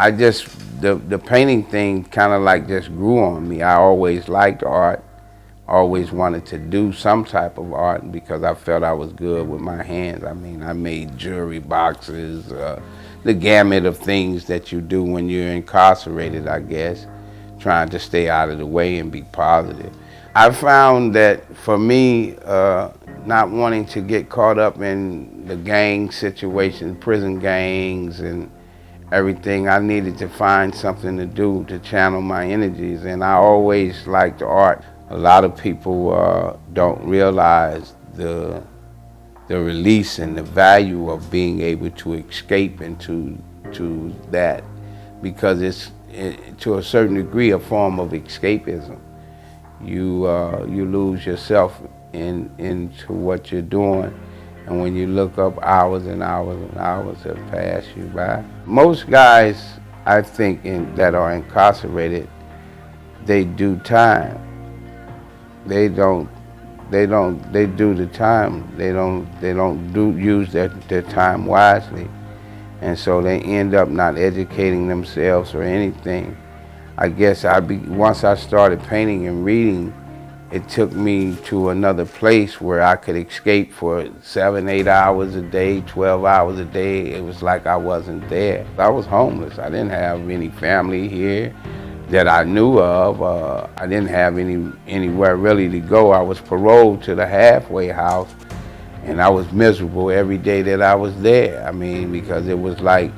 I just, the painting thing kind of like just grew on me. I always liked art, always wanted to do some type of art because I felt I was good with my hands. I mean, I made jewelry boxes, the gamut of things that you do when you're incarcerated, I guess, trying to stay out of the way and be positive. I found that for me, not wanting to get caught up in the gang situation, prison gangs and everything, I needed to find something to do to channel my energies, and I always liked art. A lot of people don't realize the release and the value of being able to escape into that, because it's to a certain degree a form of escapism. You lose yourself into what you're doing, and when you look up, hours and hours and hours have passed you by. Most guys, I think, that are incarcerated, they do time. They do the time. They don't use their time wisely, and so they end up not educating themselves or anything. I guess once I started painting and reading, it took me to another place where I could escape for 7, 8 hours a day, 12 hours a day. It was like I wasn't there. I was homeless. I didn't have any family here that I knew of. I didn't have anywhere really to go. I was paroled to the halfway house, and I was miserable every day that I was there. I mean, because it was like,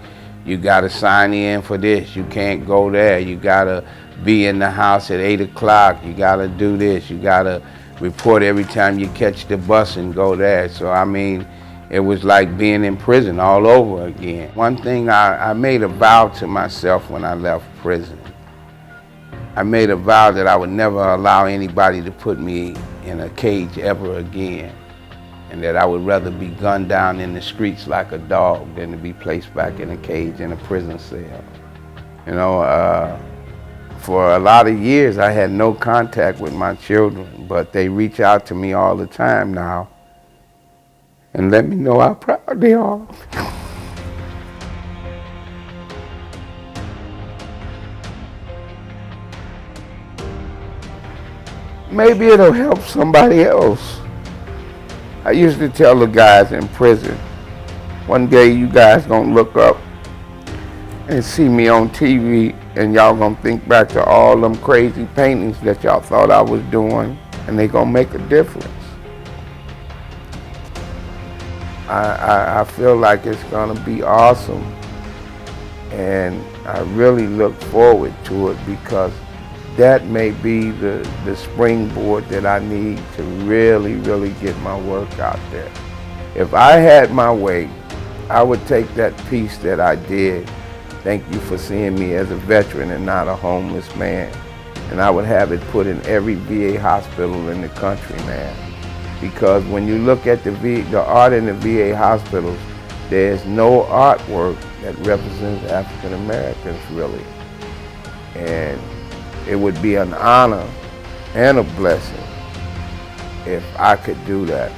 you gotta sign in for this, you can't go there, you gotta be in the house at 8 o'clock, you gotta do this, you gotta report every time you catch the bus and go there. So I mean, it was like being in prison all over again. One thing, I made a vow to myself when I left prison. I made a vow that I would never allow anybody to put me in a cage ever again, and that I would rather be gunned down in the streets like a dog than to be placed back in a cage in a prison cell. You know, for a lot of years I had no contact with my children, but they reach out to me all the time now and let me know how proud they are. Maybe it'll help somebody else. I used to tell the guys in prison, one day you guys gonna look up and see me on TV, and y'all gonna think back to all them crazy paintings that y'all thought I was doing, and they gonna make a difference. I feel like it's gonna be awesome, and I really look forward to it, because that may be the springboard that I need to really, really get my work out there. If I had my way, I would take that piece that I did, "Thank you for seeing me as a veteran and not a homeless man," and I would have it put in every VA hospital in the country, man. Because when you look at the art in the VA hospitals, there's no artwork that represents African Americans, really. And it would be an honor and a blessing if I could do that.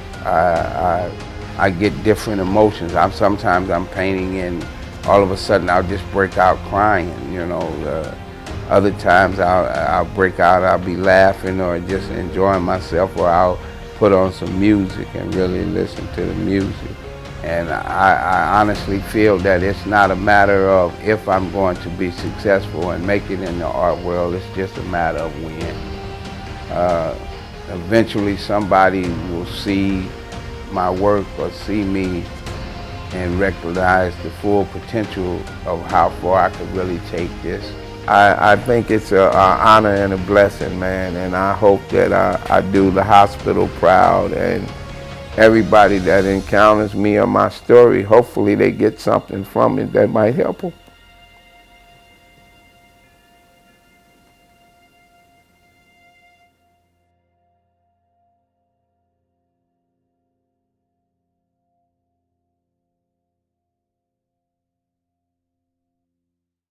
I get different emotions. Sometimes I'm painting and all of a sudden I'll just break out crying, you know. Other times I'll break out, I'll be laughing or just enjoying myself, or I'll put on some music and really listen to the music. And I honestly feel that it's not a matter of if I'm going to be successful and make it in the art world, it's just a matter of when. Eventually somebody will see my work or see me and recognize the full potential of how far I could really take this. I think it's an honor and a blessing, man, and I hope that I do the hospital proud, and everybody that encounters me or my story, hopefully they get something from it that might help them.